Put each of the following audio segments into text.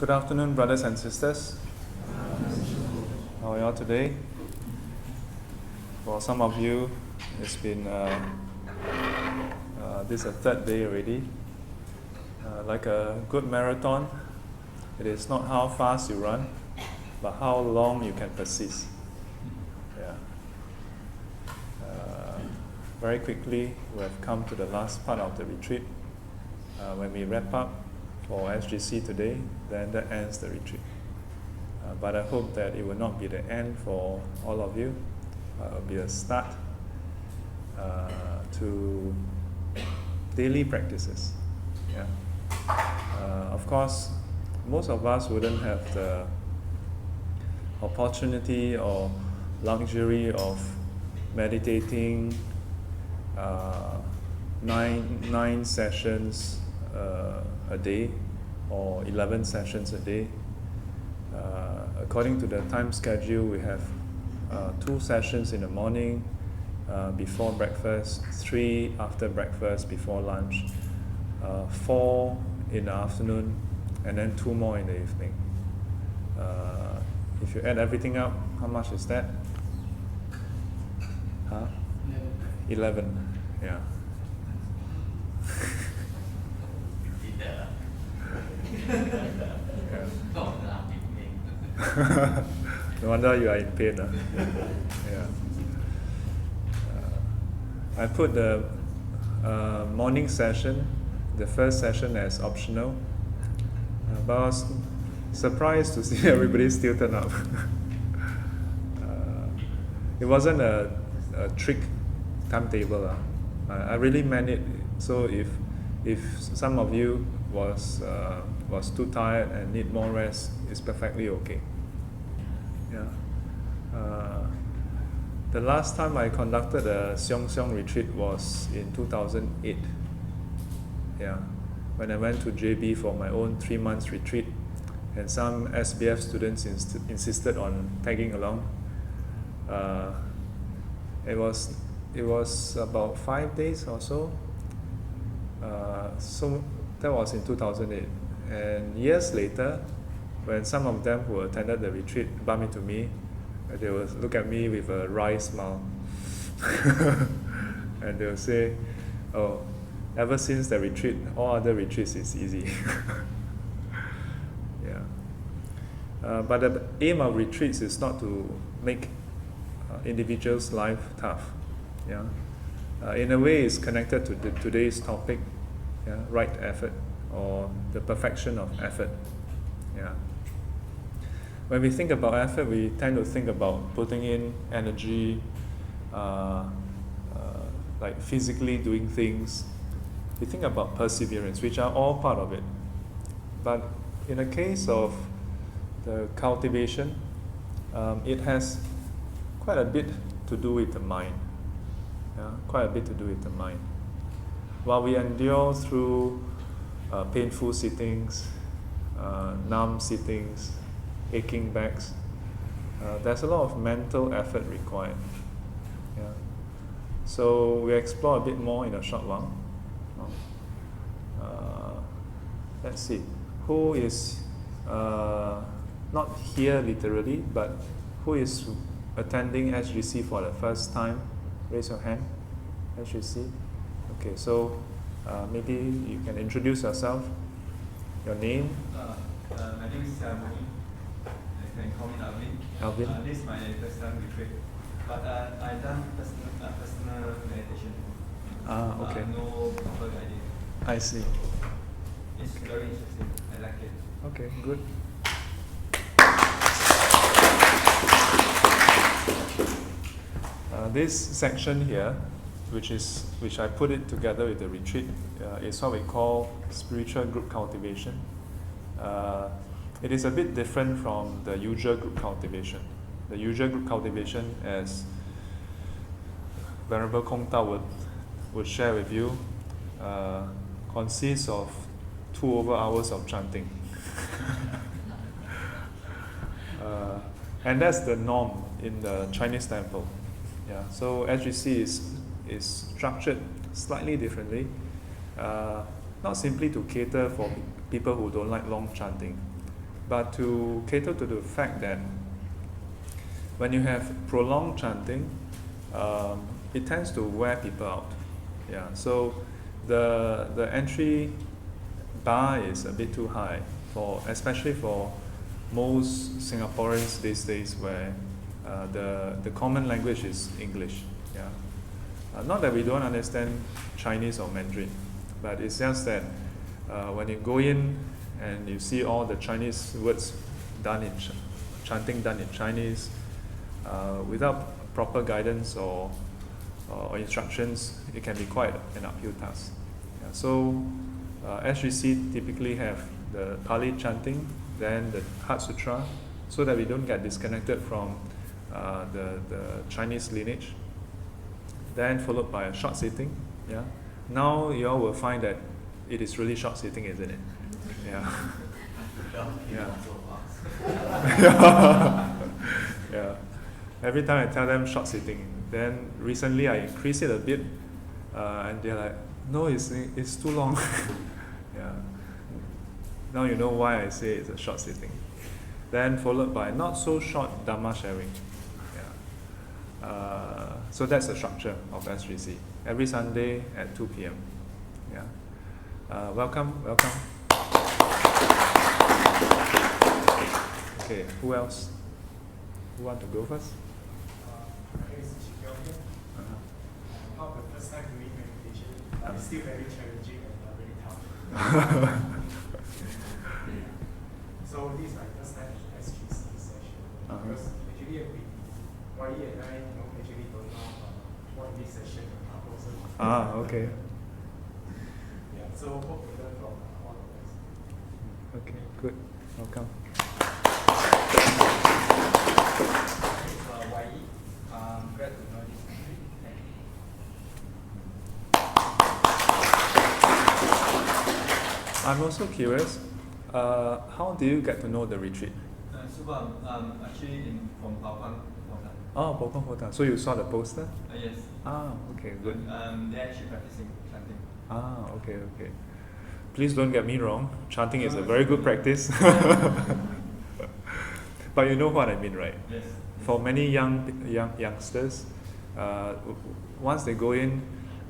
Good afternoon, brothers and sisters. How are you all today? For some of you, it's been this is the third day already. Like a good marathon, it is not how fast you run, but how long you can persist. Yeah. Very quickly, we have come to the last part of the retreat. When we wrap up for SGC today, then that ends the retreat. But I hope that it will not be the end for all of you. It will be a start to daily practices. Yeah. Of course, most of us wouldn't have the opportunity or luxury of meditating nine sessions a day or 11 sessions a day. According to the time schedule, we have 2 sessions in the morning before breakfast, 3 after breakfast before lunch, 4 in the afternoon, and then 2 more in the evening. If you add everything up, how much is that? 11. Yeah. No wonder you are in pain. Yeah. I put the morning session, the first session, as optional, but I was surprised to see everybody still turn up. It wasn't a trick timetable. I really meant it. So if some of you was too tired and need more rest, it's perfectly okay. Yeah. The last time I conducted a Seong retreat was in 2008. Yeah, when I went to JB for my own 3 months retreat, and some SBF students insisted on tagging along. It was about 5 days or so. So that was in 2008. And years later, when some of them who attended the retreat bumped into me, they will look at me with a wry smile. And they'll say, "Oh, ever since the retreat, all other retreats is easy." Yeah. But the aim of retreats is not to make individuals' life tough. Yeah. In a way, it's connected to today's topic, yeah, right effort, or the perfection of effort. Yeah. When we think about effort, we tend to think about putting in energy, like physically doing things. We think about perseverance, which are all part of it. But in the case of the cultivation, it has quite a bit to do with the mind. Yeah, quite a bit to do with the mind. While we endure through painful sittings, numb sittings, aching backs, there's a lot of mental effort required. Yeah. So we explore a bit more in a short while. Let's see, who is not here literally, but who is attending SGC for the first time? Raise your hand. SGC. Okay, so maybe you can introduce yourself, your name. My name is Chuan. You can call me Alvin. Alvin. This is my first time retreat, but I done personal meditation. Okay. No proper guiding. I see. It's very interesting. I like it. Okay, good. This section here, which I put it together with the retreat, is what we call spiritual group cultivation. It is a bit different from the usual group cultivation. The usual group cultivation, as Venerable Kong Tao would share with you, consists of 2 over hours of chanting. And that's the norm in the Chinese temple. Yeah, so SGC is structured slightly differently, not simply to cater for people who don't like long chanting, but to cater to the fact that when you have prolonged chanting, it tends to wear people out. Yeah, so the entry bar is a bit too high especially for most Singaporeans these days, where the common language is English. Yeah, not that we don't understand Chinese or Mandarin, but it's just that when you go in and you see all the Chinese words done in chanting done in Chinese, without proper guidance or instructions, it can be quite an uphill task. Yeah, so SGC typically have the Pali chanting, then the Heart Sutra, so that we don't get disconnected from the Chinese lineage. Then followed by a short sitting. Yeah. Now you all will find that it is really short sitting, isn't it? Yeah. Yeah. Yeah. Every time I tell them short sitting, then recently I increase it a bit, and they're like, no, it's too long. Yeah. Now you know why I say it's a short sitting. Then followed by not so short Dharma sharing. Yeah. So that's the structure of SGC. Every Sunday at 2 p.m. Yeah. Welcome. Okay, who else? Who want to go first? My name is Jovial. Not the first time doing meditation, but it's still very challenging and very tough. So this is my first time in SGC session. Because actually YE and I actually don't know what this session is about. Okay. Yeah, so hope to learn from all of us. Okay, good. Welcome. YE. Glad to know this country. Thank you. I'm also curious, how do you get to know the retreat? So actually from Papan. Oh, Bokong Hota. So you saw the poster? Yes. Okay, good. They're actually practicing chanting. Okay. Please don't get me wrong. Chanting is a very good practice. But you know what I mean, right? Yes. For many youngsters, once they go in,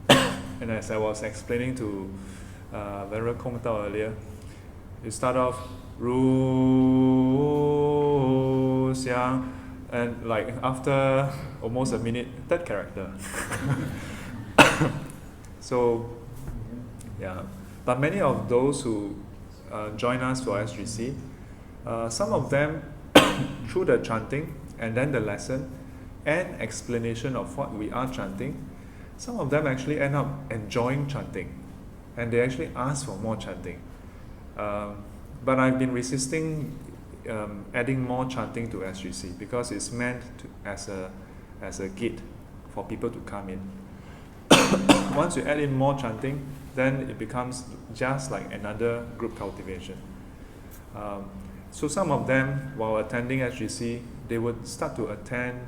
and as I was explaining to Venerable Kong Tao earlier, you start off Ru Xiang, and like after almost a minute, that character. So, yeah. But many of those who join us for SGC, some of them, through the chanting and then the lesson and explanation of what we are chanting, some of them actually end up enjoying chanting, and they actually ask for more chanting. But I've been resisting adding more chanting to SGC because it's meant as a gate for people to come in. Once you add in more chanting, then it becomes just like another group cultivation. So some of them, while attending SGC, they would start to attend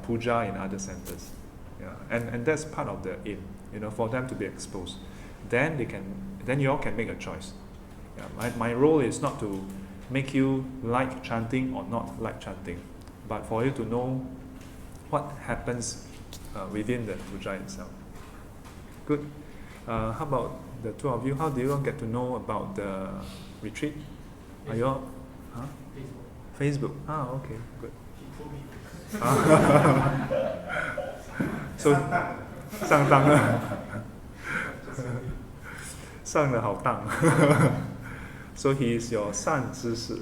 puja in other centers. Yeah. And that's part of the aim, for them to be exposed. Then you all can make a choice. Yeah. My role is not to make you like chanting or not like chanting, but for you to know what happens within the puja itself. Good. How about the two of you? How do you all get to know about the retreat? Are you all? Huh? Facebook. Okay, good. He told me. So, 上当了，上得好当。So he is your 善知识。是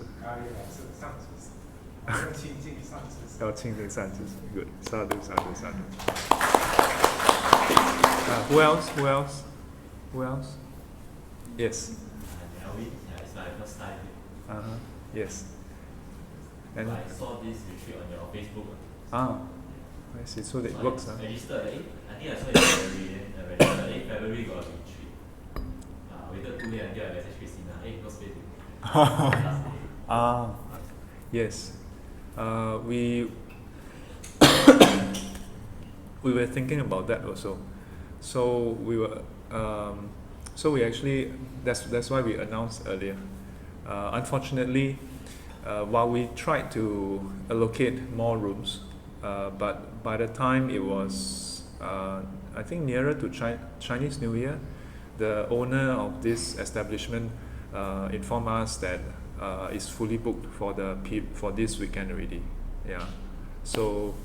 善知识，要亲近善知识。要亲近善知识。Good. Sadhu. Who else? Yes. It's my first time. Yes. And I saw this retreat on your Facebook. I see. So it works. I registered. I think I saw it in February. Registered. February got a retreat. Waited 2 days until I messaged Christina. No space. Yes. We were thinking about that also. So we were. So we actually. That's why we announced earlier. Unfortunately, while we tried to allocate more rooms, but by the time it was, I think nearer to Chinese New Year, the owner of this establishment informed us that it's fully booked for this weekend already. Yeah. So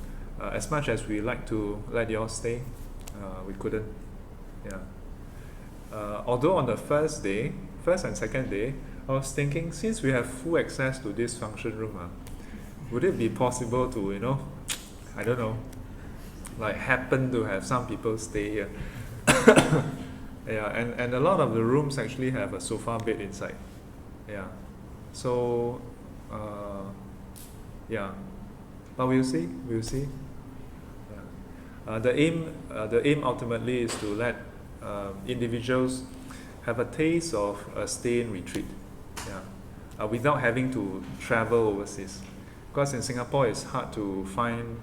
as much as we like to let you all stay, we couldn't. Yeah. Although on the first and second day, I was thinking, since we have full access to this function room, would it be possible to, I don't know, like happen to have some people stay here? Yeah, and a lot of the rooms actually have a sofa bed inside. Yeah. So, yeah. But we'll see. Yeah. The aim ultimately is to let individuals have a taste of a stay-in retreat, yeah, without having to travel overseas. Because in Singapore, it's hard to find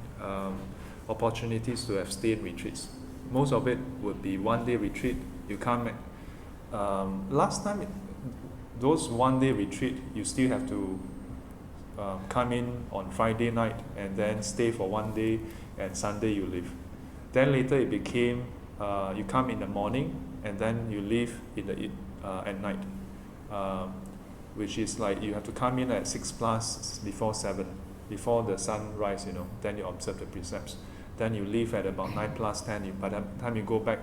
opportunities to have stay-in retreats. Most of it would be one-day retreat. You come. Last time, those one-day retreat, you still have to come in on Friday night and then stay for one day, and Sunday you leave. Then later it became you come in the morning and then you leave at night, which is like you have to come in at 6+ before 7, before the sun rise, then you observe the precepts. Then you leave at about 9+ 10. By the time you go back,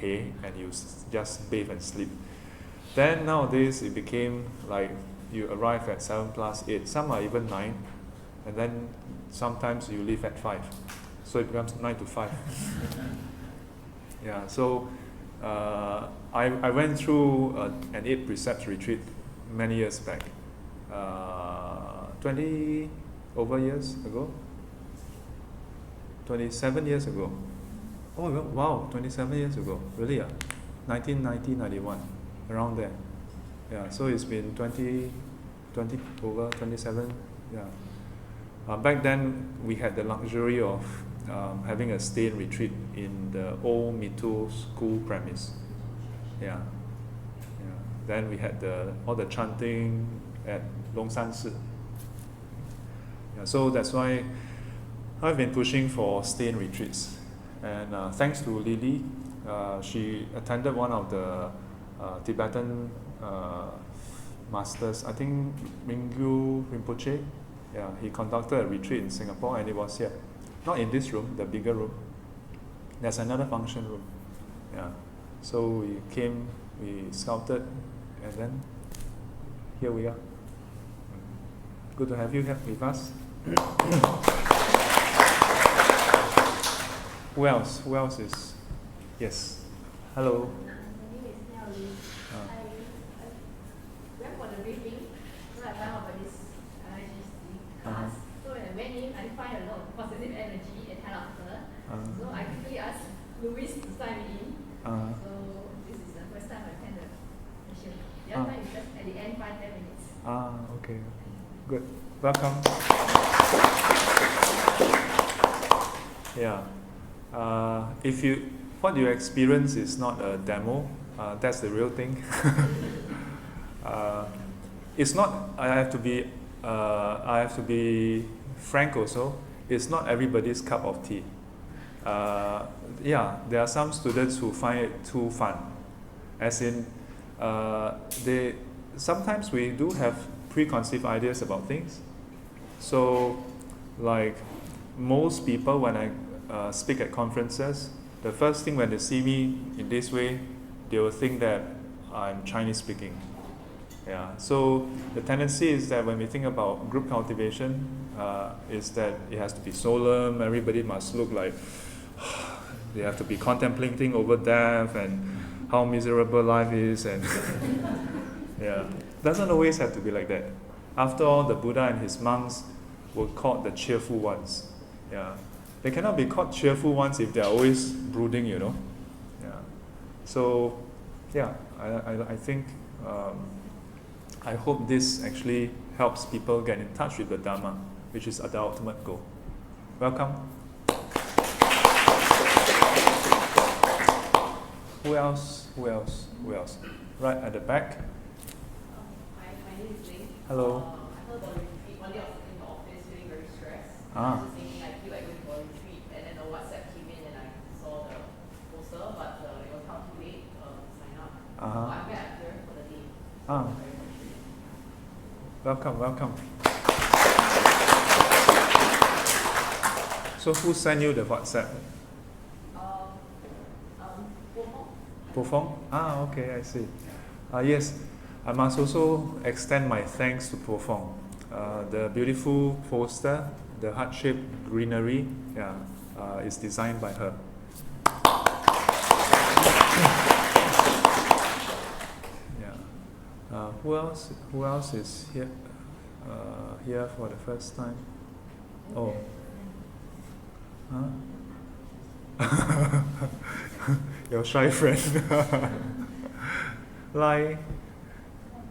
and you just bathe and sleep. Then nowadays it became like you arrive at 7+ 8. Some are even 9, and then sometimes you leave at 5. So it becomes 9 to 5. Yeah. So I went through an 8 precepts retreat many years back, 20 over years ago, 27 years ago. Oh wow, 27 years ago, really? 1990, 91, around there. Yeah, so it's been 20 over 27. Yeah. Back then we had the luxury of having a stay-in retreat in the old Mitu school premise. Yeah. Then we had all the chanting at Longshan Si. Yeah, so that's why I've been pushing for stay-in retreats. And thanks to Lily, she attended one of the Tibetan masters, I think Mingyu Rinpoche. Yeah, he conducted a retreat in Singapore, and it was here. Not in this room, the bigger room. There's another function room. Yeah. So we came, we scouted, and then here we are. Good to have you here with us. Who else? Who else is? Yes. Hello. My name is Nelly. I went for the briefing, so I found out about this SGC class. So when I went in, I find a lot of positive energy and laughter. So I quickly asked Louis to sign me in. So this is the first time I attend the session. The other time is just at the end, 5-10 minutes. Okay. Good. Welcome. Yeah. What you experience is not a demo, that's the real thing. It's not. I have to be frank also. It's not everybody's cup of tea. Yeah, there are some students who find it too fun. As in, sometimes we do have preconceived ideas about things. So, like most people, when I speak at conferences, the first thing when they see me in this way, they will think that I'm Chinese speaking. Yeah. So the tendency is that when we think about group cultivation, is that it has to be solemn. Everybody must look like they have to be contemplating over death and how miserable life is, and yeah, doesn't always have to be like that. After all, the Buddha and his monks were called the cheerful ones. Yeah. They cannot be called cheerful ones if they are always brooding, Yeah. So, yeah, I think, I hope this actually helps people get in touch with the Dharma, which is the ultimate goal. Welcome. Who else? Right at the back. My name is Ling. Hello. I heard about I was just thinking I feel like going for a retreat, and then the WhatsApp came in and I saw the poster, but it was how too late to sign up. So I'm glad I'm here for the day. So I'm very appreciative. Welcome, welcome. So who sent you the WhatsApp? Pofong? Okay, I see. Yes, I must also extend my thanks to Pofong. The beautiful poster, the heart-shaped greenery, is designed by her. Who else is here? Here for the first time? Oh. Huh? Your shy friend. Lai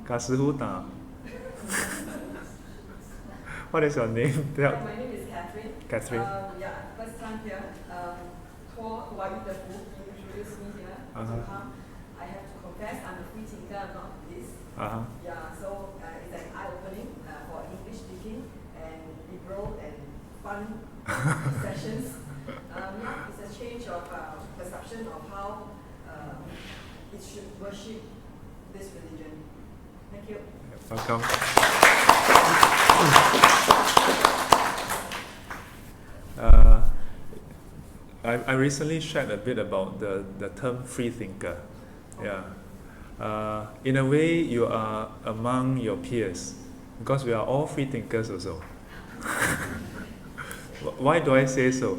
Kasuhuta. What is your name? Hi, my name is Catherine. Catherine. First time here. Tor Waitapu introduced me here to come. I have to confess, I'm a free thinker, I'm not Buddhist. So it's an eye-opening for English speaking and liberal and fun sessions. It's a change of perception of how it should worship this religion. Thank you. Welcome. I recently shared a bit about the term free thinker. In a way, you are among your peers because we are all free thinkers also. Why do I say so?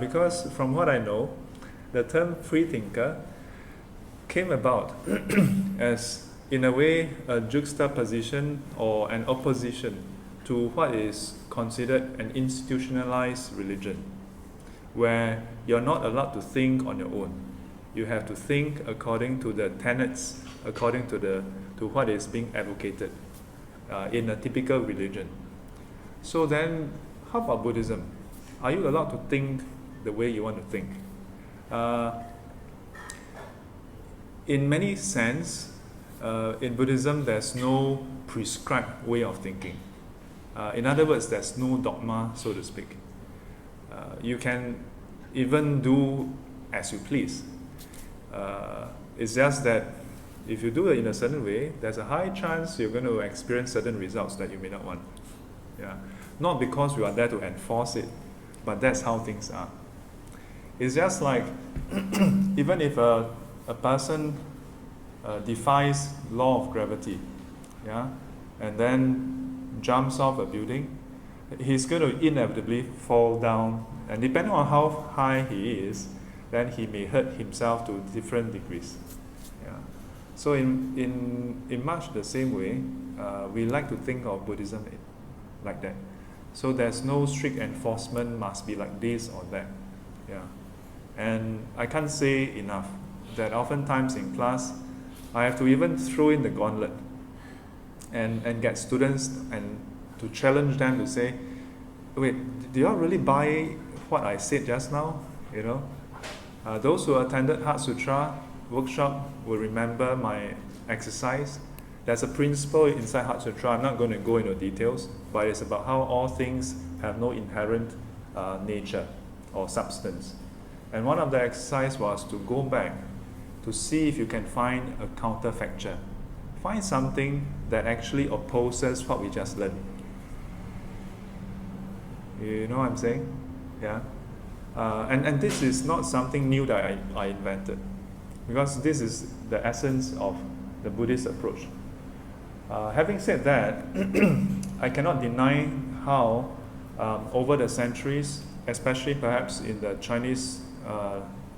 Because from what I know, the term free thinker came about as, in a way, a juxtaposition or an opposition to what is considered an institutionalized religion, where you're not allowed to think on your own. You have to think according to the tenets, according to what is being advocated in a typical religion. So then, how about Buddhism? Are you allowed to think the way you want to think? In many sense, in Buddhism, there's no prescribed way of thinking. In other words, there's no dogma, so to speak. You can even do as you please. It's just that if you do it in a certain way, there's a high chance you're going to experience certain results that you may not want. Not because we are there to enforce it, but that's how things are. It's just like even if a person defies law of gravity, and then jumps off a building, he's going to inevitably fall down, and depending on how high he is, then he may hurt himself to different degrees. So in much the same way, we like to think of Buddhism like that. So there's no strict enforcement, must be like this or that. And I can't say enough that oftentimes in class, I have to even throw in the gauntlet and get students and to challenge them to say, wait, do you all really buy what I said just now? Those who attended Heart Sutra workshop will remember my exercise. There's a principle inside Heart Sutra. I'm not going to go into details, but it's about how all things have no inherent nature or substance. And one of the exercise was to go back to see if you can find a counterfactual. Find something that actually opposes what we just learned. You know what I'm saying? And this is not something new that I invented, because this is the essence of the Buddhist approach. Having said that, I cannot deny how over the centuries, especially perhaps in the Chinese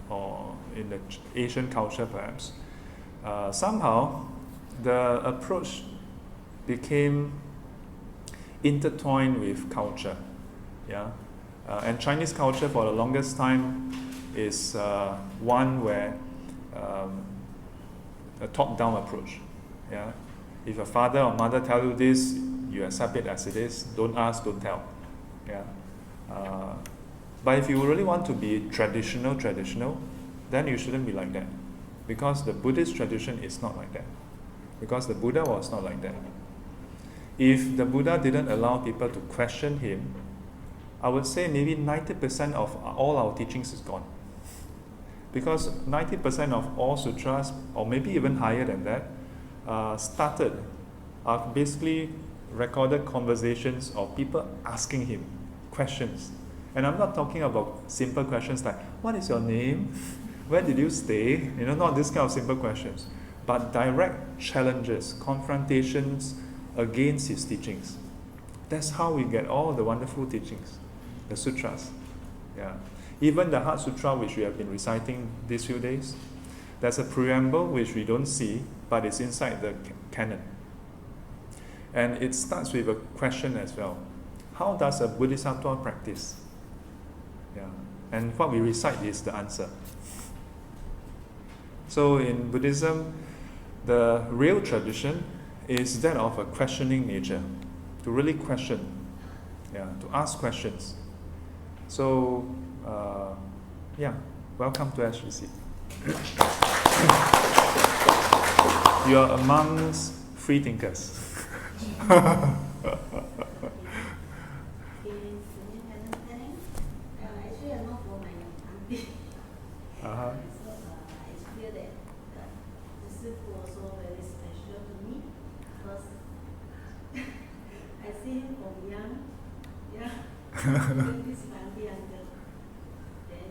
or in the Asian culture perhaps, somehow the approach became intertwined with culture. And Chinese culture for the longest time is one where a top-down approach. If your father or mother tell you this, you accept it as it is. Don't ask, don't tell. But if you really want to be traditional, then you shouldn't be like that, because the Buddhist tradition is not like that. Because the Buddha was not like that. If the Buddha didn't allow people to question him, I would say maybe 90% of all our teachings is gone. Because 90% of all sutras, or maybe even higher than that, are basically recorded conversations of people asking him questions. And I'm not talking about simple questions like, what is your name? Where did you stay? Not this kind of simple questions, but direct challenges, confrontations against his teachings. That's how we get all the wonderful teachings, the sutras. Yeah. Even the Heart Sutra, which we have been reciting these few days, there's a preamble which we don't see, but it's inside the canon. And it starts with a question as well. How does a Bodhisattva practice? Yeah. And what we recite is the answer. So in Buddhism, the real tradition is that of a questioning nature, to really question, to ask questions. So, welcome to SGC. You are amongst free thinkers. Uh-huh. This family uncle. Then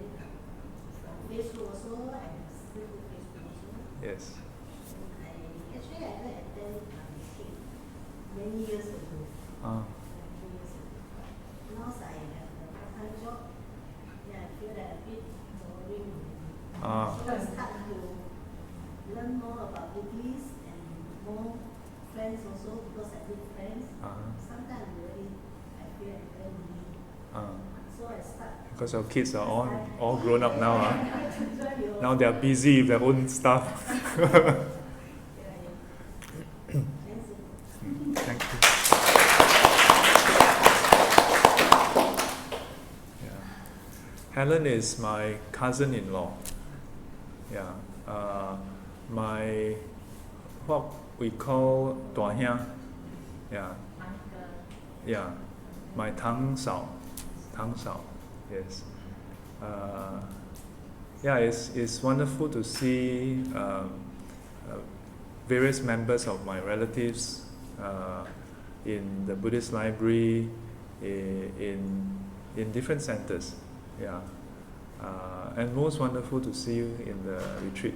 from Facebook also, I have skillful Facebook also. Yes. I ever attended retreat many years ago. Now I have a part-time job. I feel that a bit boring. So I start to learn more about Buddhists and more friends also, because I make friends. Sometimes really I feel I'm very lonely. So I start. Because our kids are all grown up now. Now they are busy with their own stuff. Thank you. Helen is my cousin-in-law. My what we call Duan Hia. My Tang Sao, yes. It's wonderful to see various members of my relatives in the Buddhist library, in different centers. And most wonderful to see you in the retreat.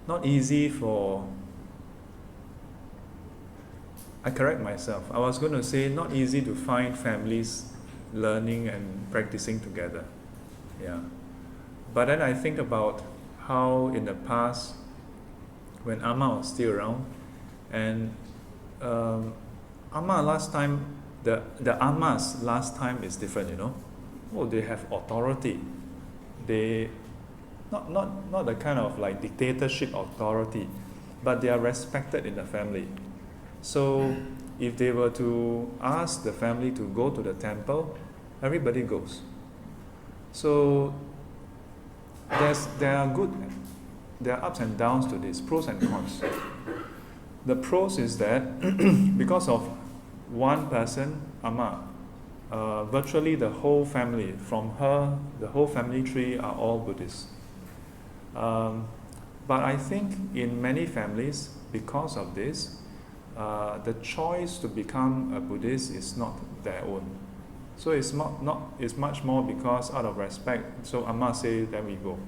Not easy for. I correct myself. I was going to say not easy to find families learning and practicing together. But then I think about how in the past, when Amma was still around, and Amma last time, the Ammas last time is different, they have authority. They not the kind of like dictatorship authority, but they are respected in the family. So if they were to ask the family to go to the temple, everybody goes. So there are ups and downs to this, pros and cons. The pros is that because of one person, Amma, virtually the whole family, from her, the whole family tree are all Buddhists. But I think in many families, because of this, the choice to become a Buddhist is not their own. So it's much more because out of respect. So Amma say, then we go.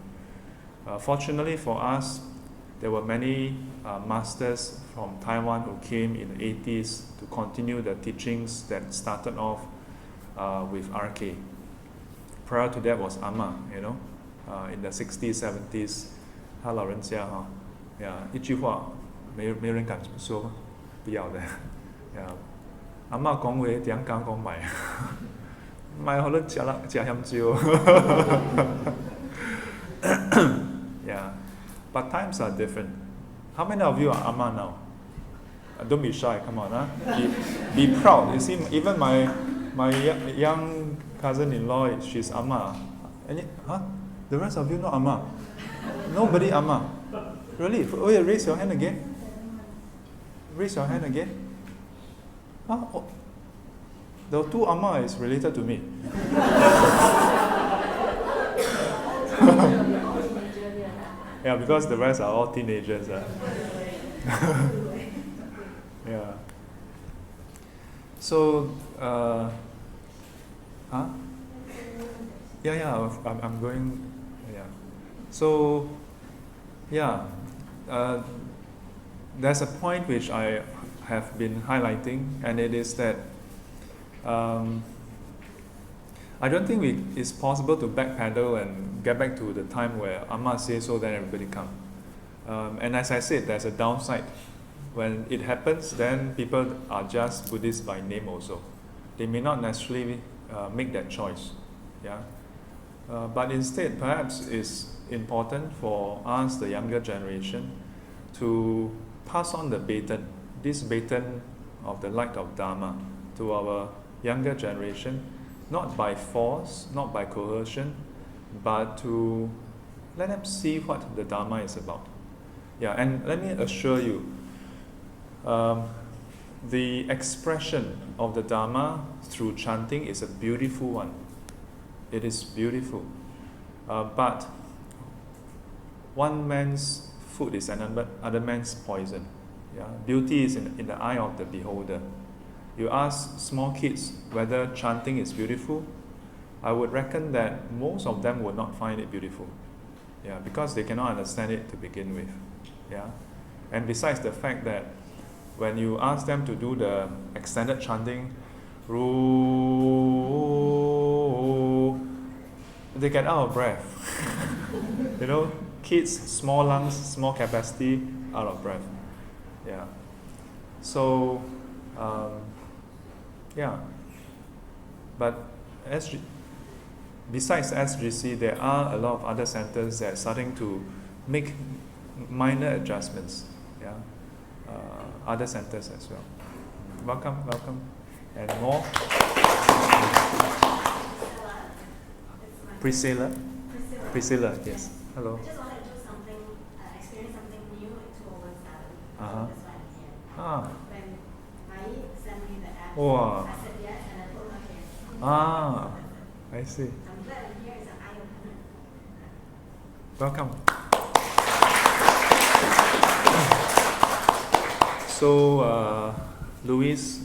Fortunately for us, there were many masters from Taiwan who came in the 80s to continue the teachings that started off with RK. Prior to that was Amma, in the 60s, 70s, 他老人家一句话没人敢说。不要的，阿嬷講話點敢講埋，唔係可能食香蕉。But times are different. How many of you are Amma now? Don't be shy. Come on, be proud. You see, even my young cousin-in-law, she's Amma. The rest of you not Amma. Nobody Amma. Really? Oh yeah, raise your hand again. Raise your hand again. Oh, the two Amma is related to me. Yeah, because the rest are all teenagers. Yeah. So, Yeah, I'm going. Yeah. So, yeah, there's a point which I have been highlighting, and it is that I don't think it's possible to backpedal and get back to the time where Amma says so, then everybody come. And as I said, there's a downside. When it happens, then people are just Buddhists by name also. They may not necessarily make that choice. Yeah. But instead, perhaps it's important for us, the younger generation, to pass on the baton, this baton of the light of Dharma, to our younger generation, not by force, not by coercion, but to let them see what the Dharma is about. Yeah, and let me assure you, the expression of the Dharma through chanting is a beautiful one. It is beautiful. But one man's food is another man's poison. Yeah? Beauty is in the eye of the beholder. You ask small kids whether chanting is beautiful, I would reckon that most of them would not find it beautiful. Yeah, because they cannot understand it to begin with. Yeah? And besides the fact that when you ask them to do the extended chanting, they get out of breath. You know, kids, small lungs, small capacity, out of breath. Yeah. So, yeah. But besides SGC, there are a lot of other centers that are starting to make minor adjustments. Yeah. Other centers as well. Welcome. And more. Priscilla, yes. Hello. I just want to do something, experience something new to oneself. Uh-huh. That's why I'm here. Ah. When Mai sent me the app, Wow. I said yes, and I told her yes. Ah, I see. I'm glad I'm here. It's an eye-opener. Welcome. So, Louis,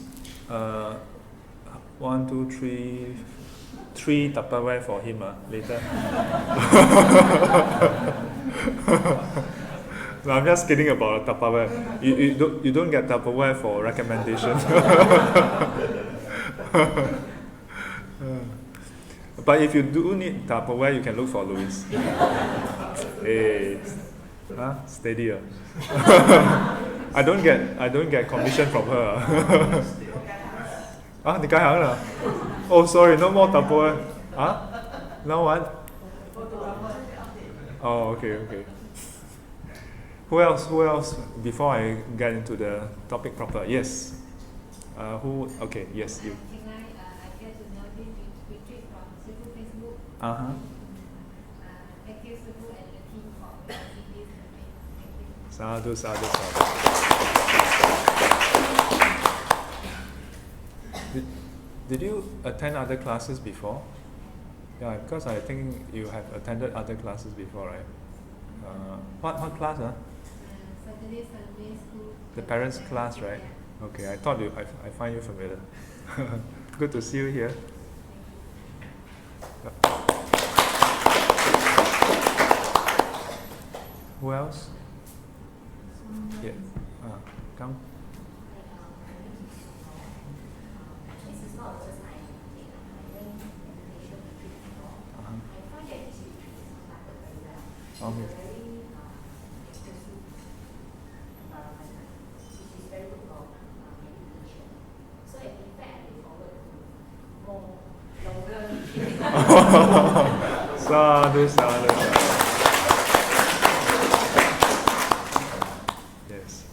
1, 2, 3 Tupperware for him later. No, I'm just kidding about Tupperware. You don't get Tupperware for recommendation. But if you do need Tupperware, you can look for Louis. Hey, steady. I don't get commission from her. Ni kai hang lah. Oh, sorry, no more Tupperware. Now what? Oh, okay. Who else? Before I get into the topic proper, yes. Who? Okay, yes, you. I get to know this retreat from Skilful Facebook. Thank you, Skilful, and the team for organizing this retreat. Thank you. Sadhu. Did you attend other classes before? Yeah, because I think you have attended other classes before, right? What class? Saturday, Sunday school. The parents' class, right? Okay, I thought I find you familiar. Good to see you here. Who else? Yeah. Come. This is not the first time I take my meditation retreat before. I find that this retreat is conducted very well. Okay. It's a very exclusive environment, which is very good for meditation. So in fact, I look forward to more longer retreats. Sadhu. Yes.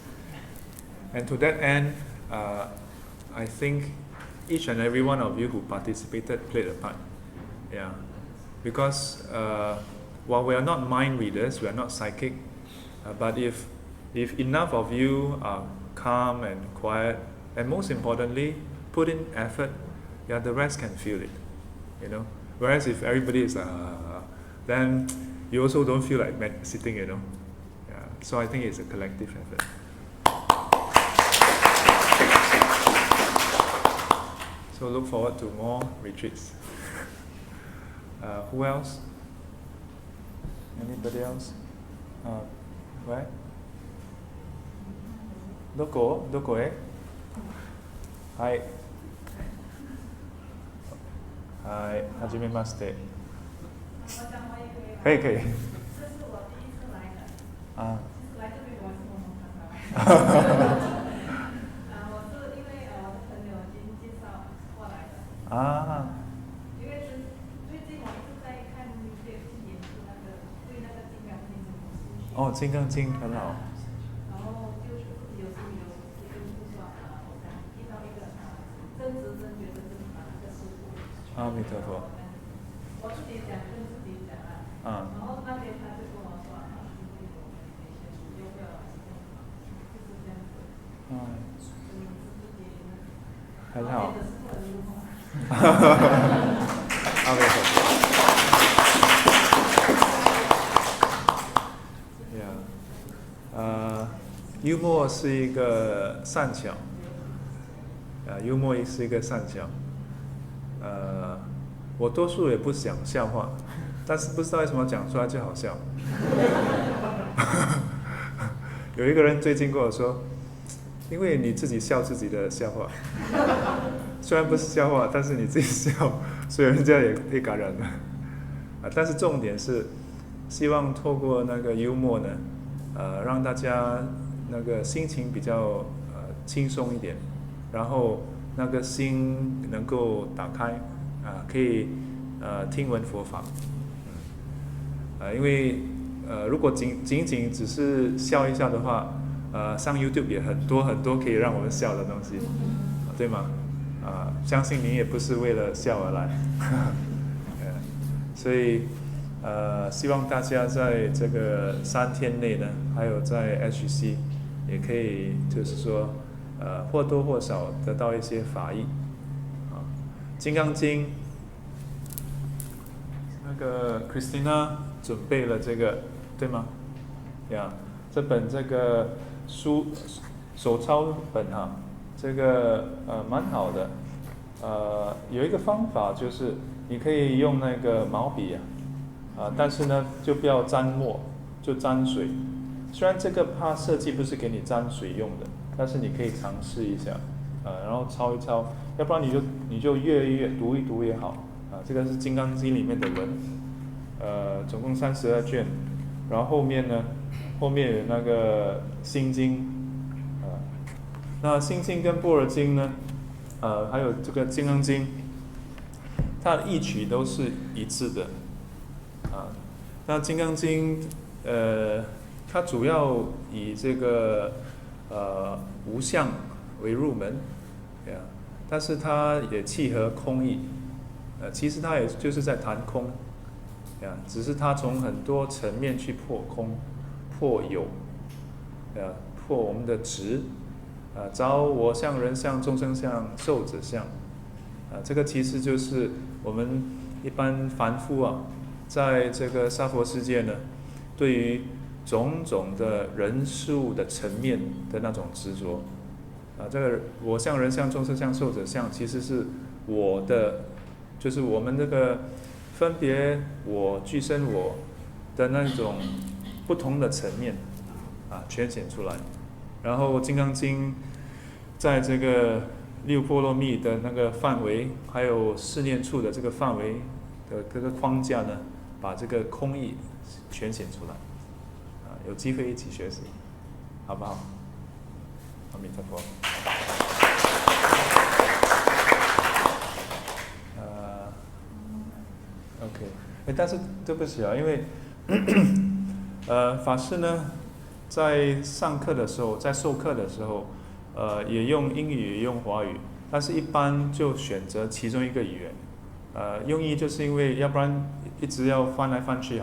And to that end, I think each and every one of you who participated played a part. Yeah. Because while we are not mind readers, we are not psychic, but if If enough of you are calm and quiet, and most importantly, put in effort, yeah, the rest can feel it, you know. Whereas if everybody is, then you also don't feel like sitting, you know. Yeah. So I think it's a collective effort. So look forward to more retreats. Who else? Anybody else? Right? どこへ？はい。はい、はじめまして。可以。这是我第一次来的。啊。来这边我是默默看到来。我是因为我的朋友已经介绍过来的。啊。因为最近我一直在看去研究对那个金刚经的兴趣。哦，金刚经很好。然后就是自己有时候跟就说我想遇到一个真知真觉的那个师傅。阿弥陀佛。我自己讲跟自己讲啊。然后那边他就跟我说要不要就是这样子。很好。阿弥陀佛。幽默是一个善巧，幽默是一个善巧。我多数也不讲笑话，但是不知道为什么讲出来就好笑。有一个人最近跟我说，因为你自己笑自己的笑话，虽然不是笑话，但是你自己笑，所以人家也被感染了。但是重点是，希望透过那个幽默呢，让大家那个心情比较轻松一点，然后那个心能够打开，可以听闻佛法。因为如果仅只是笑一笑的话，上 YouTube 也很多可以让我们笑的东西，对吗？相信你也不是为了笑而来。所以希望大家在这个3天内呢，还有在 SGC 也可以就是说或多或少得到一些法益。金刚经那个 Christina 准备了这个，对吗？呀，这本这个书手抄本这个蛮好的。有一个方法就是你可以用那个毛笔但是呢就不要沾墨，就沾水。虽然这个它设计不是给你沾水用的，但是你可以尝试一下，然后抄一抄，要不然你就阅读一读也好。这个是《金刚经》里面的文，总共32卷，然后后面有那个《心经》，那《心经》跟《般若经》呢，还有这个《金刚经》，它的义曲都是一致的，那《金刚经》它主要以这个无相为入门，但是它也契合空义。其实它也就是在谈空，只是它从很多层面去破空、破有，破我们的执，着我相、人相、众生相、寿者相，这个其实就是我们一般凡夫在这个娑婆世界呢，对于种种的人事物的层面的那种执着，这个我相、人相、众生相、寿者相，其实是我的。就是我们这个分别我、具身我的那种不同的层面全显出来。然后《金刚经》在这个六波罗蜜的那个范围，还有四念处的这个范围的这个框架呢，把这个空义全显出来。有机会一起学习，好不好？阿弥陀佛。OK， 但是对不起因为法师呢，在上课的时候，在授课的时候，也用英语，也用华语，但是一般就选择其中一个语言。用意就是因为要不然一直要翻来翻去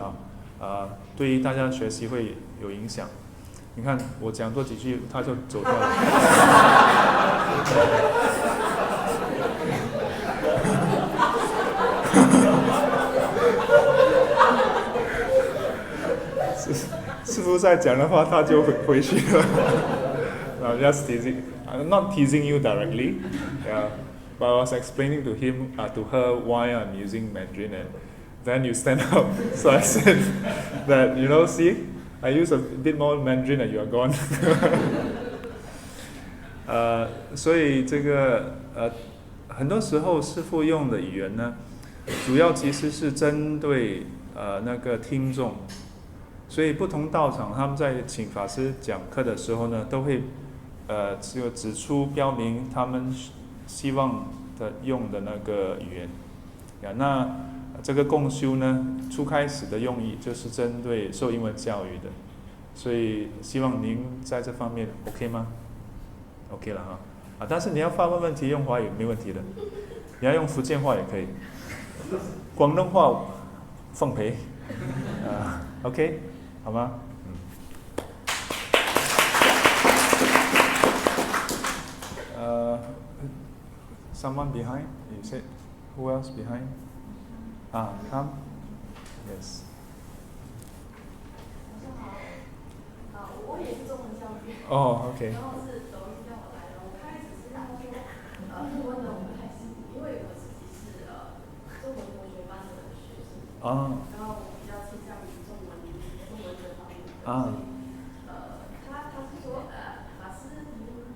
对于大家学习会有影响。你看我讲多几句，他就走掉了。师父在讲的话，他就回去了。I'm just teasing. I'm not teasing you directly. Yeah, but I was explaining to him, to her, why I'm using Mandarin, and then you stand up. So I said that, see, I use a bit more Mandarin and you are gone. 所以这个很多时候师父用的语言呢，主要其实是针对那个听众。所以不同道场他们在请法师讲课的时候呢，都会就指出标明他们希望的用的那个语言。那这个共修呢，初开始的用意就是针对受英文教育的，所以希望您在这方面 OK 吗 ？OK 了哈。但是你要发问问题用华语没问题的，你要用福建话也可以，广东话奉陪，OK。好吗？Someone behind? You said who else behind? Come. Yes. 我也是中文教育。OK. 然后是抖音叫我来的，我开始是他说，日文的我不太行，因为我自己是中文国学班的学生。然后我比较倾向于中文这方面。他是说法师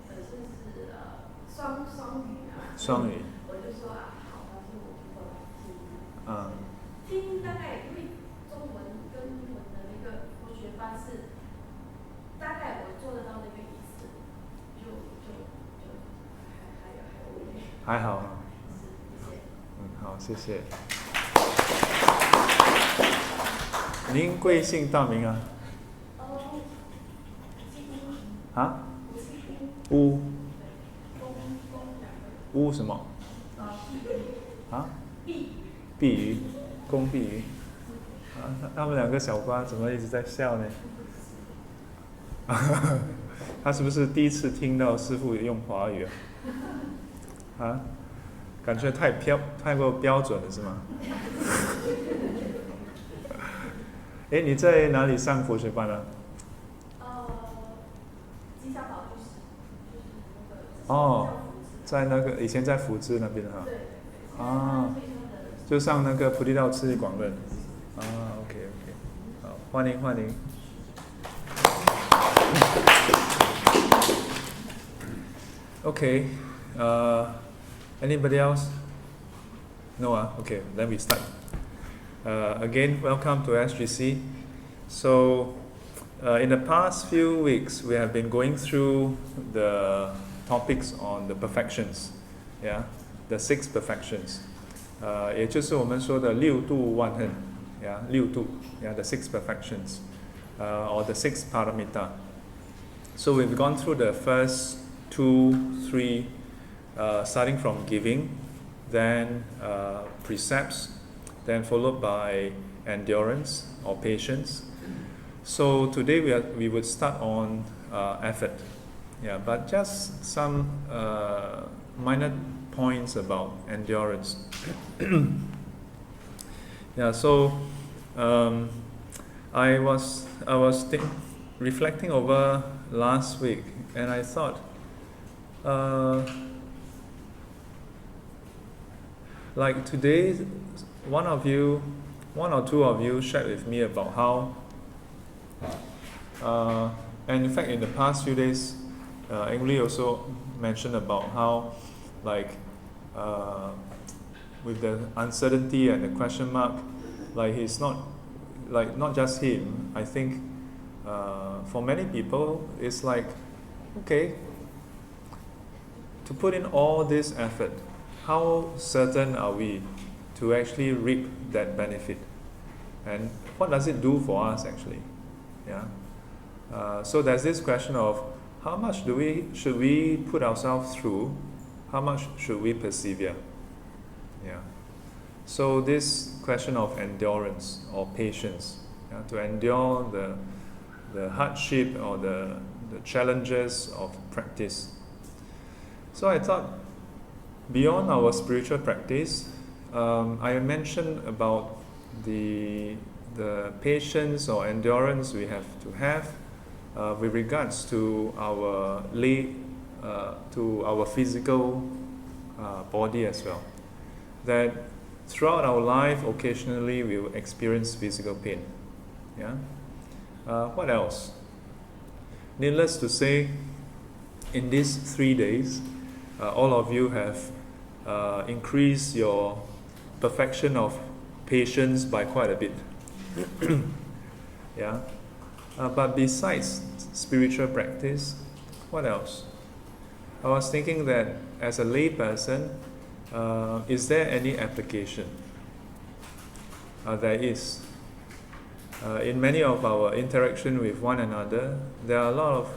本身是双语啊。双语。我就说好，那就我就过来听。听大概因为中文跟英文的那个国学班是，大概我做得到那个意思，就还好。谢谢。好，谢谢。您贵姓大名啊？乌。乌什么？碧鱼，龚碧鱼。他们两个小瓜怎么一直在笑呢？他是不是第一次听到师父用华语啊？感觉太过标准了是吗？你在哪里上佛学班啊？吉祥岛就是在那个以前在福知那边哈。就上那个菩提道次第广论。OK， 好，欢迎。Okay, anybody else? No? Okay, then we start. Again, welcome to SGC. So, in the past few weeks, we have been going through the topics on the perfections, the 6 perfections. 也就是我们说的六度万恨 6度 the 6 perfections, or the 6 paramita. So we've gone through the first 2, 3, starting from giving, then precepts, then followed by endurance or patience. So today we would start on effort, but just some minor points about endurance. So I was reflecting over last week, and I thought, like today, one or two of you shared with me about how, and in fact in the past few days, Emily also mentioned about how, like, with the uncertainty and the question mark, like he's not just him. I think for many people, it's like, okay, to put in all this effort, how certain are we to actually reap that benefit? And what does it do for us actually? So there's this question of how much should we put ourselves through? How much should we persevere? So this question of endurance or patience, to endure hardship or the challenges of practice. So I thought, beyond our spiritual practice, I mentioned about the patience or endurance we have to have with regards to our physical body as well. That throughout our life, occasionally we will experience physical pain. Yeah. What else? Needless to say, in these 3 days, all of you have increased your perfection of patience by quite a bit. Yeah. But besides spiritual practice, what else? I was thinking that as a lay person, is there any application? There is. In many of our interaction with one another, there are a lot of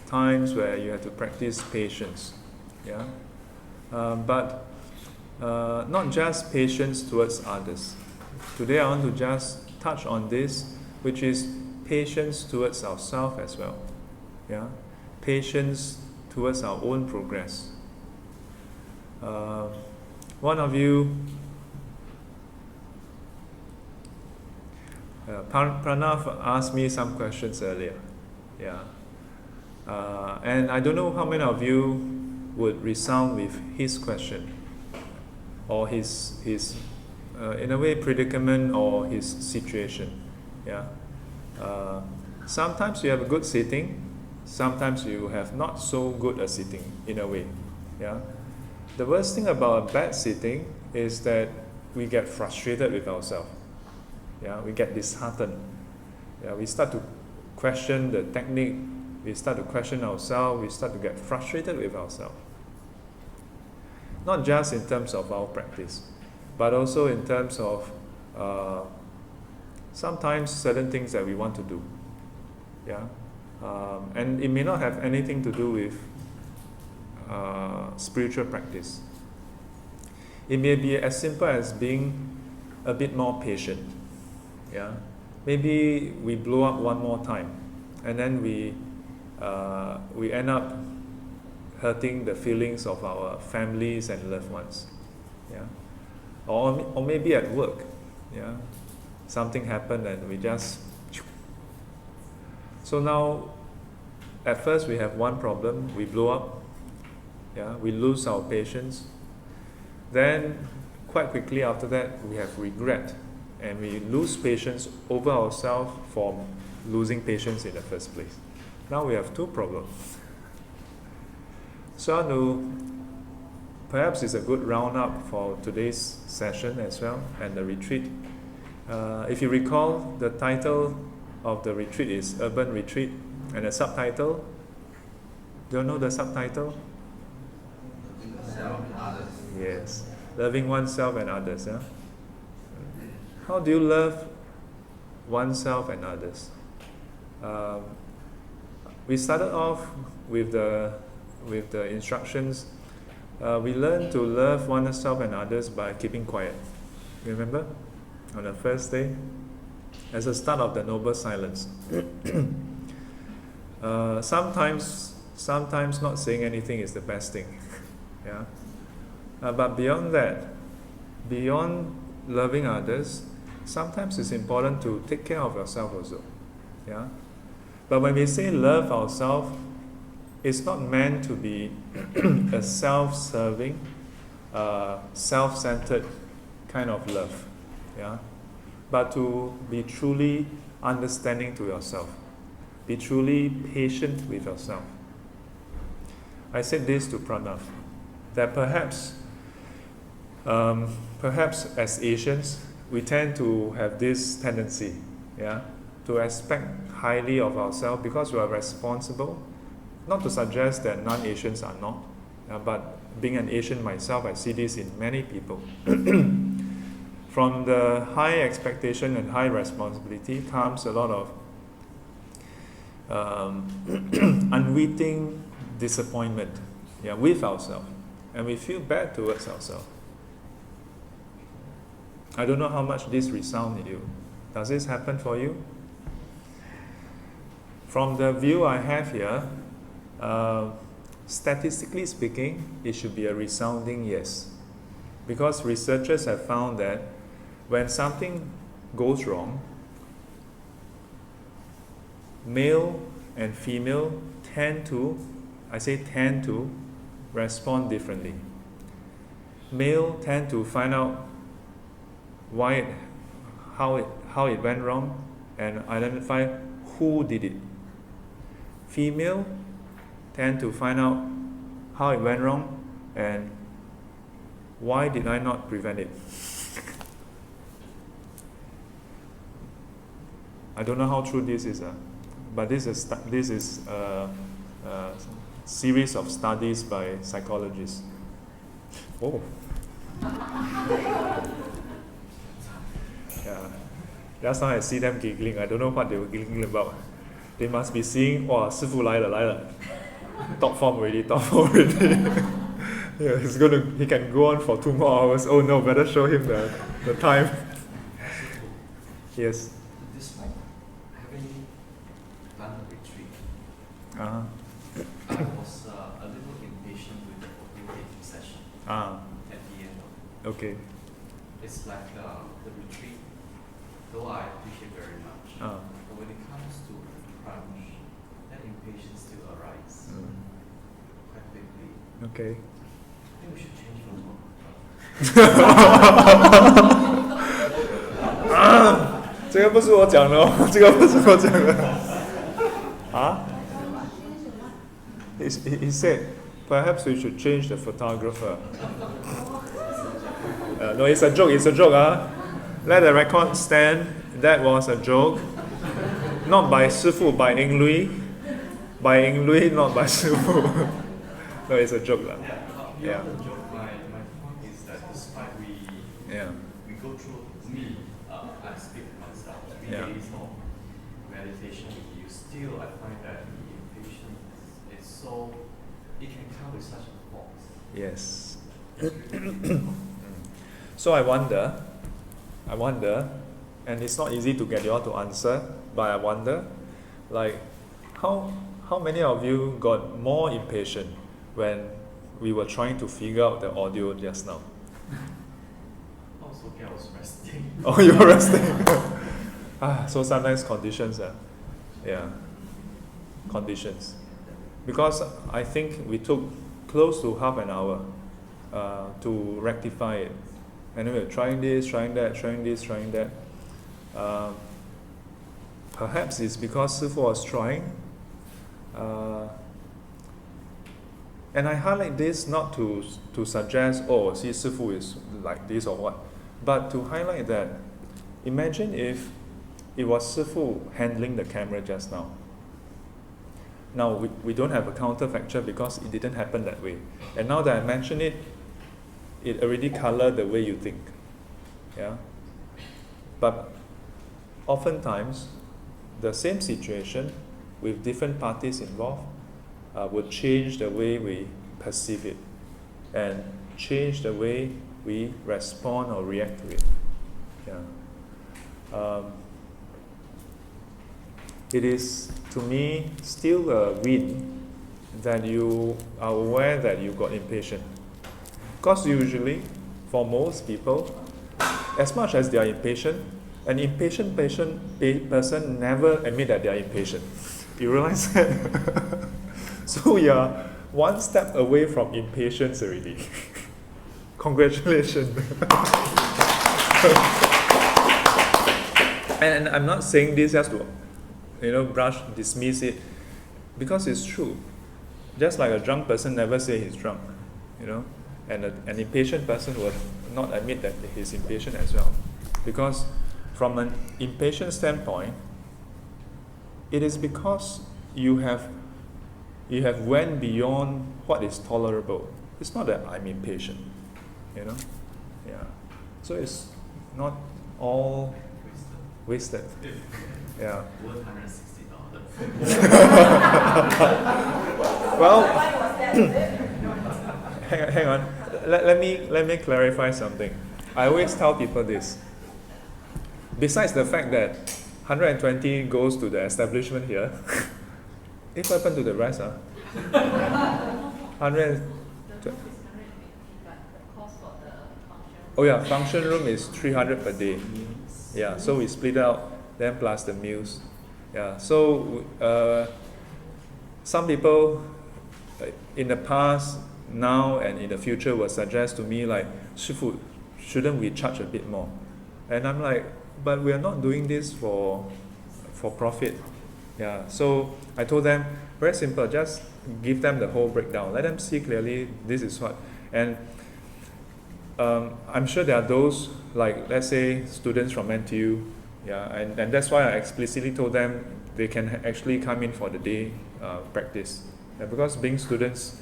times where you have to practice patience. Yeah. But not just patience towards others. Today I want to just touch on this, which is patience towards ourselves as well. Yeah, patience towards our own progress. One of you, Pranav asked me some questions earlier. Yeah, and I don't know how many of you would resound with his question or his in a way predicament or his situation. Yeah. Sometimes you have a good sitting, sometimes you have not so good a sitting in a way. Yeah. The worst thing about a bad sitting is that we get frustrated with ourselves. Yeah, we get disheartened. Yeah, we start to question the technique, we start to question ourselves, we start to get frustrated with ourselves. Not just in terms of our practice, but also in terms of sometimes certain things that we want to do. Yeah, and it may not have anything to do with spiritual practice. It may be as simple as being a bit more patient. Yeah, maybe we blow up one more time, and then we end up hurting the feelings of our families and loved ones. Yeah, or maybe at work. Yeah, something happened and we just. So now, at first we have one problem, we blow up. Yeah, we lose our patience. Then, quite quickly after that, we have regret, and we lose patience over ourselves for losing patience in the first place. Now we have two problems. So perhaps it's a good roundup for today's session as well, and the retreat. If you recall, the title of the retreat is Urban Retreat, and the subtitle, do you know the subtitle? Yes, loving oneself and others. Yeah? How do you love oneself and others? We started off with the instructions. We learn to love oneself and others by keeping quiet. Remember? On the first day, as a start of the noble silence. Sometimes not saying anything is the best thing. Yeah. But beyond that, beyond loving others, sometimes it's important to take care of yourself also. Yeah. But when we say love ourselves, it's not meant to be a self-serving, self-centered kind of love. Yeah. But to be truly understanding to yourself. Be truly patient with yourself. I said this to Pranav, that perhaps as Asians, we tend to have this tendency, yeah, to expect highly of ourselves because we are responsible. Not to suggest that non-Asians are not, but being an Asian myself, I see this in many people. From the high expectation and high responsibility comes a lot of unwitting disappointment, yeah, with ourselves, and we feel bad towards ourselves. I don't know how much this resounds in you. Does this happen for you? From the view I have here, statistically speaking, it should be a resounding yes. Because researchers have found that when something goes wrong, male and female tend to respond differently. Male tend to find out how it went wrong and identify who did it. Female tend to find out how it went wrong and why did I not prevent it. I don't know how true this is, but this is a series of studies by psychologists. Oh. Yeah. Last time I see them giggling, I don't know what they were giggling about. They must be seeing, wow, 师父来了. Top form already. Yeah, he can go on for 2 more hours. Oh no, better show him the time. Yes. This month, having done a retreat, Uh-huh. I was a little impatient with the cultivation session at the end. Okay. It's like the retreat, though I appreciate very much, but when it comes to crunch, that impatience still arises quite quickly. Okay. I think we should change from more. 这个不是我讲的哦，这个不是我讲的。啊 he said, perhaps we should change the photographer. No, it's a joke. Let the record stand. That was a joke. Not by 师父, by Eng Lui. By Eng Lui, not by 师父. No, it's a joke. Yeah. My point is that despite we go through I speak for myself, 3 days of meditation with you, still I find that the impatience is so, it can come with such a force. Yes. So I wonder, and it's not easy to get you all to answer, but I wonder, like, how many of you got more impatient when we were trying to figure out the audio just now? I was okay, I was resting. Oh, you were resting. So sometimes conditions, conditions. Because I think we took close to half an hour to rectify it. And we were trying this, trying that. Perhaps it's because Sư父was trying. And I highlight this not to suggest, oh, see, Sư父is like this or what, but to highlight that, imagine if it was Sư父handling the camera just now. Now, we don't have a counterfactual because it didn't happen that way. And now that I mention it, it already colored the way you think. Yeah. But oftentimes, the same situation with different parties involved would change the way we perceive it and change the way we respond or react to it. Yeah. It is, to me, still a win that you are aware that you got impatient. Because usually, for most people, as much as they are impatient, an impatient person never admit that they are impatient. You realize that? So we are one step away from impatience already. Congratulations. And I'm not saying this just to, dismiss it, because it's true. Just like a drunk person never say he's drunk, and an impatient person will not admit that he's impatient as well. Because from an impatient standpoint, it is because you have went beyond what is tolerable. It's not that I'm impatient, Yeah. So it's not all wasted. Yeah. Worth $160. Well, hang on. Let me clarify something. I always tell people this. Besides the fact that 120 goes to the establishment here, What happened to the rest? 100. Oh yeah, function room is 300 per day. Yeah, so we split out, then plus the meals. Yeah, so some people in the past, now and in the future will suggest to me like, 师父, shouldn't we charge a bit more? And I'm like, but we are not doing this for profit. Yeah, so I told them, very simple, just give them the whole breakdown. Let them see clearly this is what. And I'm sure there are those, like let's say students from NTU, yeah, and that's why I explicitly told them they can actually come in for the day practice. Yeah, because being students,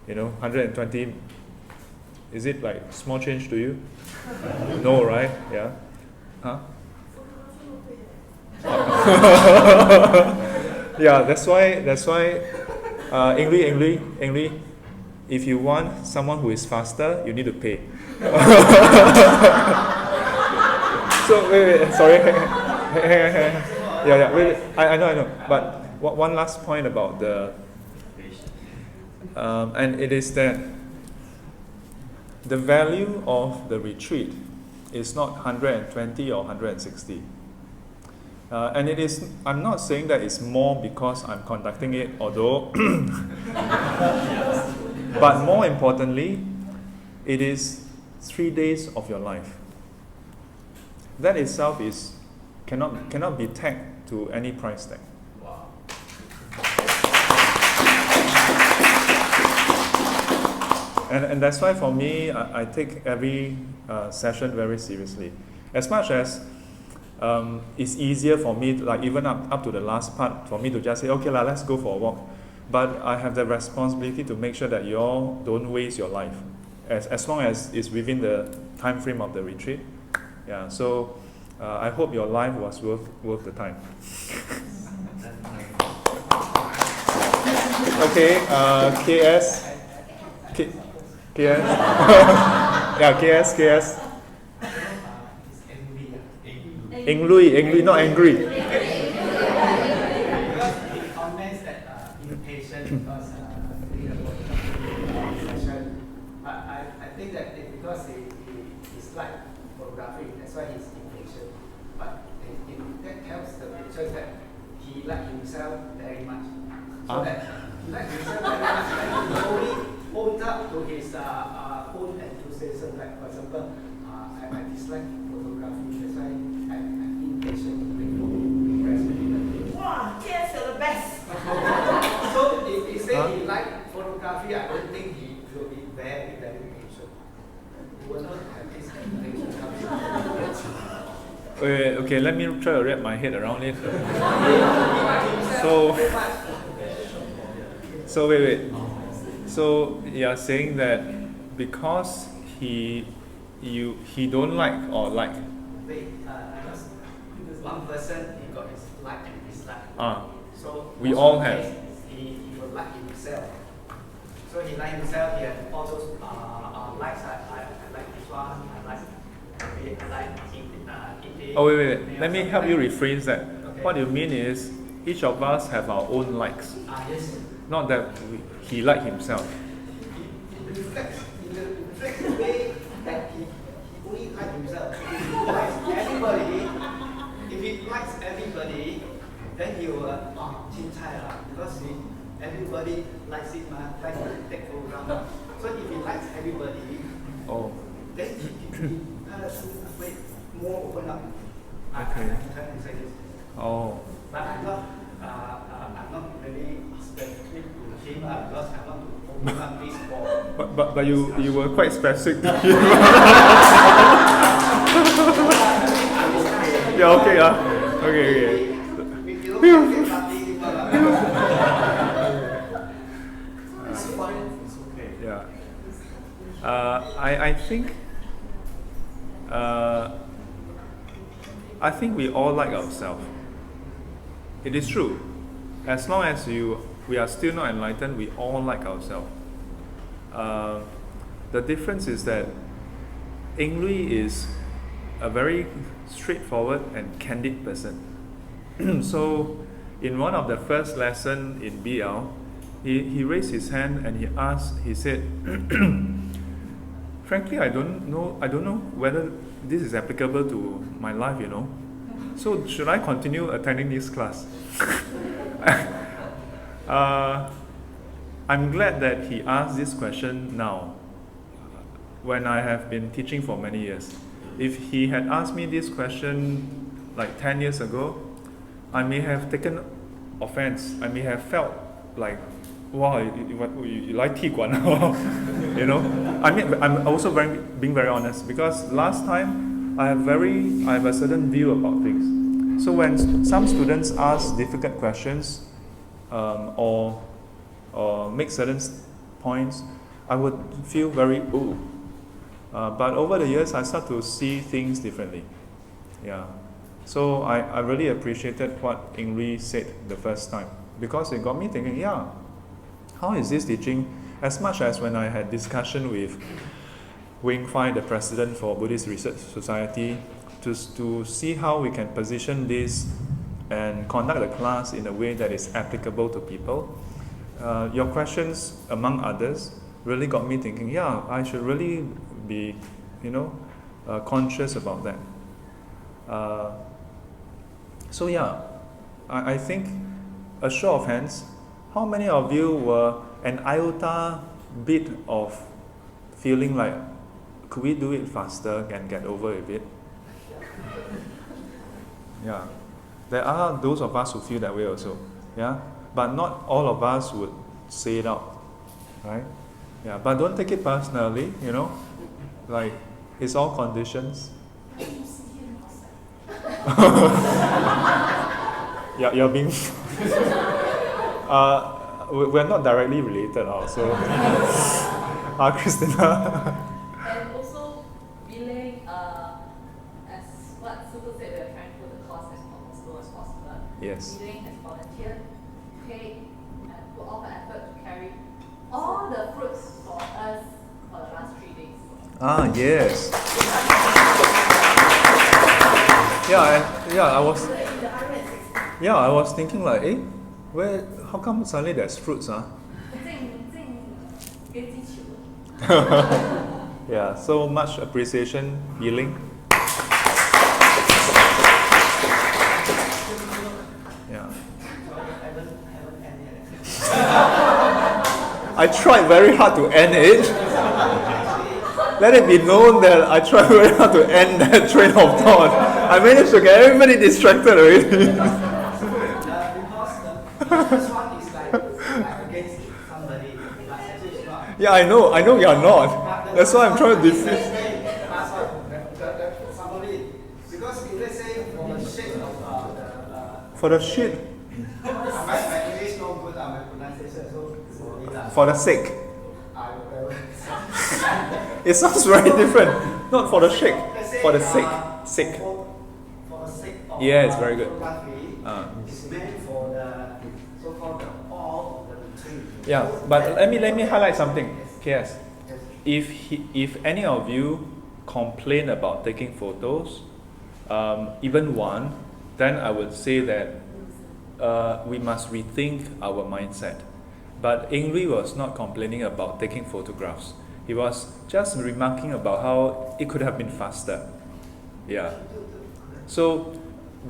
120, is it like small change to you? No, right? Yeah. Huh? Yeah, that's why English, if you want someone who is faster, you need to pay. So wait, sorry. Yeah, wait, I know. But one last point about the and it is that the value of the retreat is not 120 or 160. And it is, I'm not saying that it's more because I'm conducting it, although, but more importantly, it is 3 days of your life. That itself cannot be tagged to any price tag. Wow. And that's why for me, I take every session very seriously. As much as it's easier for me, like even up to the last part, for me to just say, okay, let's go for a walk. But I have the responsibility to make sure that you all don't waste your life, as long as it's within the time frame of the retreat. Yeah, so I hope your life was worth the time. Okay, KS. Yeah, KS. Angry, not angry. Because he comments that impatient because session. But I think that because he's like photography, that's why he's impatient. But that helps the pictures that he liked himself very much. So that he liked himself very much, like he only owned up to his own enthusiasm. Like for example, I dislike photography, that's why I'm impatient to make press release. Wow, yes, you're the best. So if he say he liked photography, I don't think he will be very, very patient. He will not have this impatient coming. Okay, let me try to wrap my head around it. So wait. So you are saying that because he don't like or like? Wait, because one person he got his like and dislike. So we all have. He will like himself. So he like himself. He has all those likes. I like this one. I like eating. Oh wait. Let me help you rephrase that. Okay. What you mean is each of us have our own likes. Yes. Not that he like himself. It reflects in the way that he only likes himself. If he likes everybody, then he will chin chai because everybody likes it, like to take program. So if he likes everybody, then he more open up. Okay. I'm trying to say this. But I'm not really specific to him because I want to open up this for. But you were quite specific to him. Yeah, okay. Okay. Yeah. I think we all like ourselves. It is true. As long as we are still not enlightened, we all like ourselves. The difference is that Ingri is a very straightforward and candid person. So in one of the first lesson in BL, he raised his hand and he said, frankly, I don't know whether this is applicable to my life, you know. So should I continue attending this class? I'm glad that he asked this question now, when I have been teaching for many years. If he had asked me this question like 10 years ago, I may have taken offense. I may have felt like, wow, you like Ti Guan, you know. I mean, I'm also being very honest, because last time I have a certain view about things. So when some students ask difficult questions or make certain points, I would feel very ooh. But over the years, I start to see things differently. Yeah. So I really appreciated what Ingri said the first time, because it got me thinking, yeah, how is this teaching? As much as when I had discussion with Wing Fai, the president for Buddhist Research Society, to see how we can position this and conduct the class in a way that is applicable to people. Your questions, among others, really got me thinking, yeah, I should really be, conscious about that. So yeah, I think, a show of hands, how many of you were an iota bit of feeling like, could we do it faster and get over a bit? Yeah, there are those of us who feel that way also. Yeah, but not all of us would say it out, right? Yeah, but don't take it personally, like it's all conditions. Yeah, you're being. We're not directly related, also. Christina. And also, billing, as what Subu said, we're trying to put the cost as low as possible. Yes. Billing has volunteered, paid, and put all the effort to carry all the fruits for us for the last 3 days. Ah, yes. I was thinking like, how come suddenly there's fruits, huh? Yeah, so much appreciation, Yiling. Yeah. I tried very hard to end it. Let it be known that I tried very hard to end that train of thought. I managed to get everybody distracted already. Because the first one is like against somebody, but actually it's not. Yeah, I know you are not. That's why I'm trying to defeat. Somebody, because if let's say for the shape of For the shit. my English no good, my pronunciation so For the sake. It sounds very different. Not for the shake. For the sake. Sake. For the sake of Yeah, it's very good. It's meant for the so-called all of the retreat. Yeah, but let me highlight something. KS. If any of you complain about taking photos, even one, then I would say that we must rethink our mindset. But Ingri was not complaining about taking photographs. He was just remarking about how it could have been faster. Yeah. So,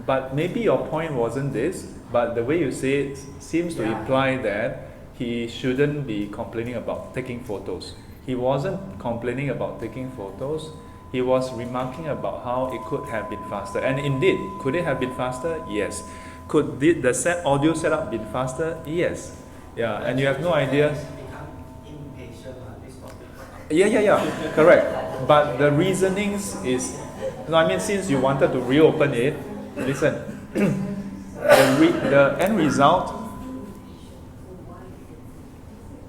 but maybe your point wasn't this, but the way you say it seems to imply that he shouldn't be complaining about taking photos. He wasn't complaining about taking photos. He was remarking about how it could have been faster. And indeed, could it have been faster? Yes. Could the audio setup been faster? Yes. Yeah, and you have no idea. Yeah, correct. But the reasonings is, since you wanted to reopen it, listen, the end result,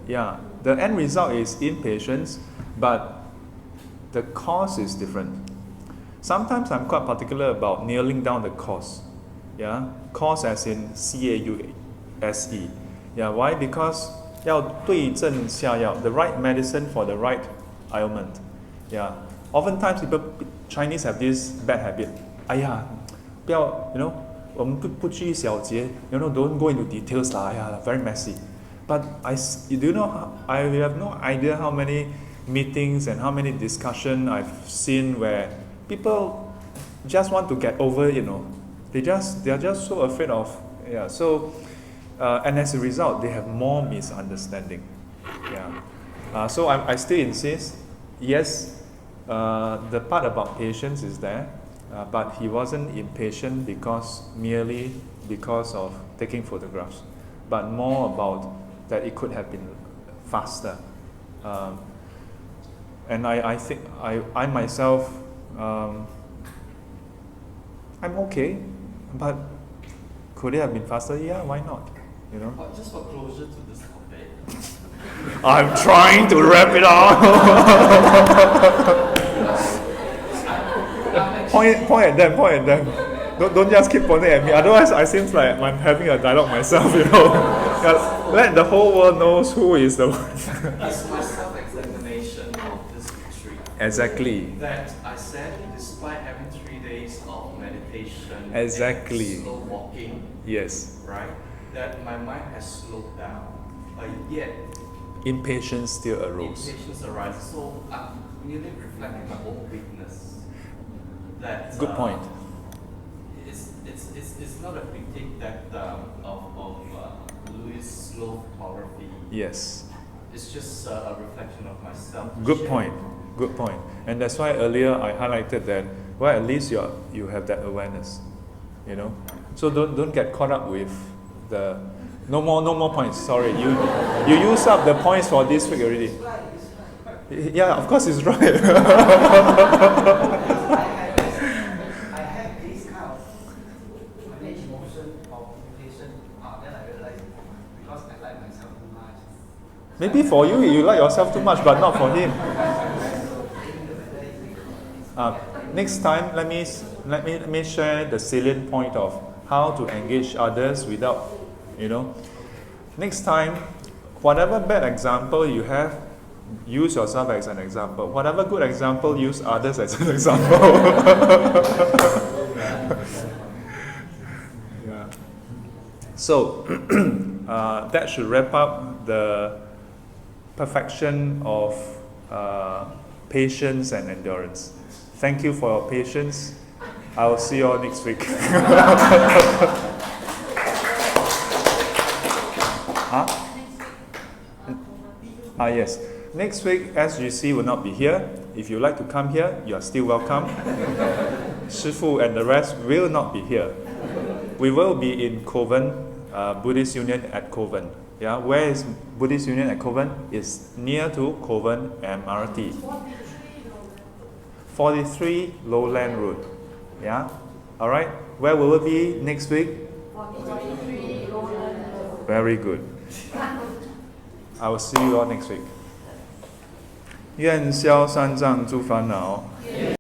the end result is impatience, but the cause is different. Sometimes I'm quite particular about nailing down the cause. Yeah, cause as in CAUSE. Yeah, why? Because 要对症下药, the right medicine for the right ailment. Yeah, oftentimes Chinese have this bad habit. 哎呀，不要我们不拘小节 don't go into details lah, very messy. But I have no idea how many meetings and how many discussions I've seen where people just want to get over it, They are just so afraid of, and as a result, they have more misunderstanding. So I still insist, yes, the part about patience is there, but he wasn't impatient merely because of taking photographs, but more about that it could have been faster. And I think I myself, I'm okay, but could it have been faster? Yeah, why not? But just for closure to this topic. I'm trying to wrap it up. Point at them. Don't just keep pointing at me. Otherwise, I seems like I'm having a dialogue myself. Let the whole world knows who is the one. It's my self-examination of this retreat. Exactly. That I said, despite having 3 days of meditation, exactly, and slow walking, yes, right, that my mind has slowed down, but yet impatience still arose. Impatience arises. So I'm merely reflecting my own weakness. That good point. It's not a critique that of Louis' slow photography. Yes. It's just a reflection of myself. Good point. And that's why earlier I highlighted that. Well, at least you have that awareness, So don't get caught up with the no more points. Sorry, you use up the points for this week already. Yeah, of course it's right. I had this kind of emotion of impatience. Then I realized because I like myself too much. Maybe for you like yourself too much, but not for him. Next time, let me share the salient point of how to engage others without, Next time, whatever bad example you have, use yourself as an example. Whatever good example, use others as an example. So, that should wrap up the perfection of patience and endurance. Thank you for your patience. I will see you all next week. Yes. Next week, SGC will not be here. If you like to come here, you are still welcome. Shifu and the rest will not be here. We will be in Kovan, Buddhist Union at Kovan. Yeah, where is Buddhist Union at Kovan? It's near to Kovan MRT. 43 Lowland Road. Yeah? Alright? Where will it be next week? 43 Lowland Road. Very good. I will see you all next week. 愿消三障诸烦恼，